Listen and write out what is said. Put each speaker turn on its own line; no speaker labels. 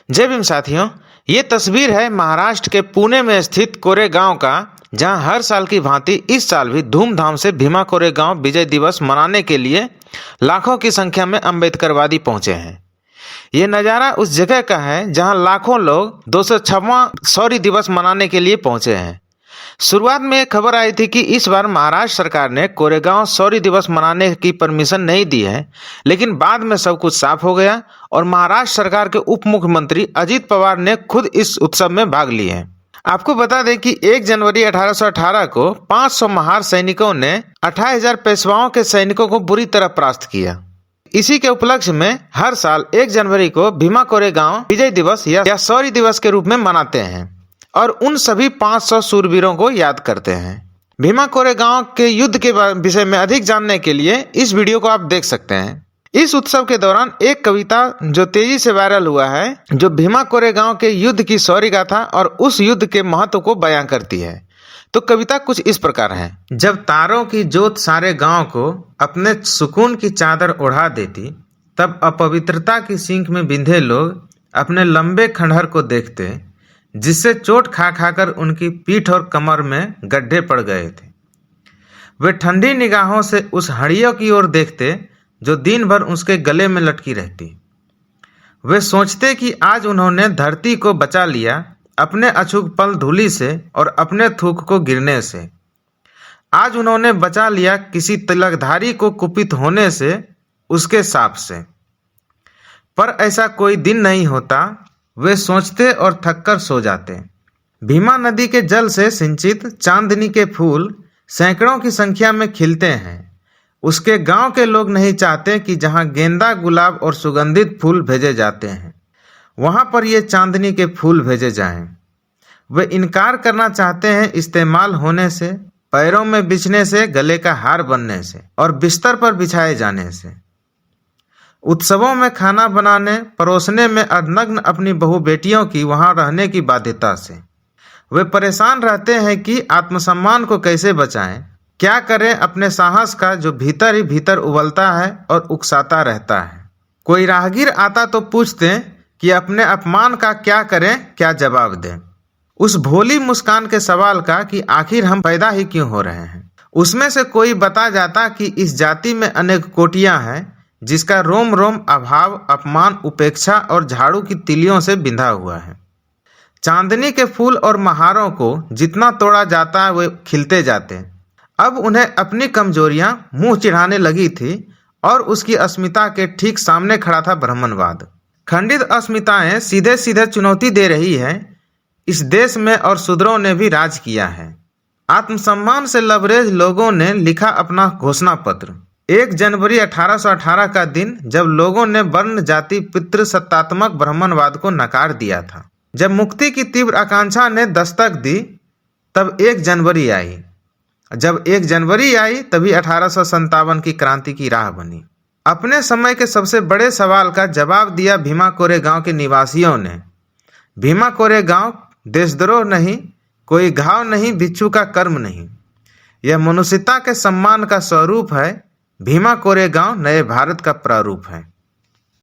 जय भीम साथियों, ये तस्वीर है महाराष्ट्र के पुणे में स्थित कोरेगांव का, जहां हर साल की भांति इस साल भी धूमधाम से भीमा कोरेगांव विजय दिवस मनाने के लिए लाखों की संख्या में अम्बेडकरवादी पहुंचे हैं। ये नज़ारा उस जगह का है जहां लाखों लोग 206वां शौर्य दिवस मनाने के लिए पहुंचे हैं। शुरुआत में एक खबर आई थी कि इस बार महाराष्ट्र सरकार ने कोरेगांव शौर्य दिवस मनाने की परमिशन नहीं दी है, लेकिन बाद में सब कुछ साफ हो गया और महाराष्ट्र सरकार के उप मुख्यमंत्री अजित पवार ने खुद इस उत्सव में भाग लिए हैं। आपको बता दें कि 1 जनवरी 1818 को 500 महार सैनिकों ने 28,000 पेशवाओं के सैनिकों को बुरी तरह परास्त किया। इसी के उपलक्ष्य में हर साल 1 जनवरी को भीमा कोरेगांव विजय दिवस या शौर्य दिवस के रूप में मनाते हैं और उन सभी 500 शूरवीरों को याद करते हैं। भीमा कोरेगांव के युद्ध के विषय में अधिक जानने के लिए इस वीडियो को आप देख सकते हैं। इस उत्सव के दौरान एक कविता जो तेजी से वायरल हुआ है, जो भीमा कोरेगांव के युद्ध की शौर्य गाथा और उस युद्ध के महत्व को बयां करती है। तो कविता कुछ इस प्रकार है। जब तारों की जोत सारे गांव को अपने सुकून की चादर ओढ़ा देती, तब अपवित्रता की सींख में बिंधे लोग अपने लंबे खंडहर को देखते, जिससे चोट खा खाकर उनकी पीठ और कमर में गड्ढे पड़ गए थे। वे ठंडी निगाहों से उस हड़ियों की ओर देखते जो दिन भर उसके गले में लटकी रहती। वे सोचते कि आज उन्होंने धरती को बचा लिया अपने अछूत पल धूलि से और अपने थूक को गिरने से। आज उन्होंने बचा लिया किसी तिलकधारी को कुपित होने से, उसके शाप से। पर ऐसा कोई दिन नहीं होता, वे सोचते और थककर सो जाते। भीमा नदी के जल से सिंचित चांदनी के फूल सैकड़ों की संख्या में खिलते हैं। उसके गांव के लोग नहीं चाहते कि जहां गेंदा, गुलाब और सुगंधित फूल भेजे जाते हैं, वहां पर ये चांदनी के फूल भेजे जाएं। वे इनकार करना चाहते हैं इस्तेमाल होने से, पैरों में बिछने से, गले का हार बनने से और बिस्तर पर बिछाए जाने से। उत्सवों में खाना बनाने परोसने में अर्धनग्न अपनी बहु बेटियों की वहां रहने की बाध्यता से। वे परेशान रहते हैं कि आत्मसम्मान को कैसे बचाएं, क्या करें अपने साहस का जो भीतर ही भीतर उबलता है और उकसाता रहता है। कोई राहगीर आता तो पूछते कि अपने अपमान का क्या करें, क्या जवाब दें। उस भोली मुस्कान के सवाल का कि आखिर हम पैदा ही क्यों हो रहे हैं। उसमें से कोई बता जाता कि इस जाति में अनेक कोटियां हैं, जिसका रोम रोम अभाव, अपमान, उपेक्षा और झाड़ू की तिलियों से बिंधा हुआ है। चांदनी के फूल और महारों को जितना तोड़ा जाता वे खिलते जाते। अब उन्हें अपनी कमजोरियां मुंह चिढ़ाने लगी थी और उसकी अस्मिता के ठीक सामने खड़ा था ब्राह्मणवाद। खंडित अस्मिताएं सीधे सीधे चुनौती दे रही है। इस देश में और शूद्रों ने भी राज किया है। आत्मसम्मान से लबरेज लोगों ने लिखा अपना घोषणा पत्र। 1 जनवरी 1818 का दिन, जब लोगों ने वर्ण जाति पितृसत्तात्मक ब्राह्मणवाद को नकार दिया था। जब मुक्ति की तीव्र आकांक्षा ने दस्तक दी, तब 1 जनवरी आई। जब 1 जनवरी आई, तभी 1857 की क्रांति की राह बनी। अपने समय के सबसे बड़े सवाल का जवाब दिया भीमा कोरेगांव के निवासियों ने। भीमा कोरेगांव देशद्रोह नहीं, कोई घाव नहीं, भिक्षु का कर्म नहीं। यह मनुष्यता के सम्मान का स्वरूप है। भीमा कोरेगांव नए भारत का प्रारूप है।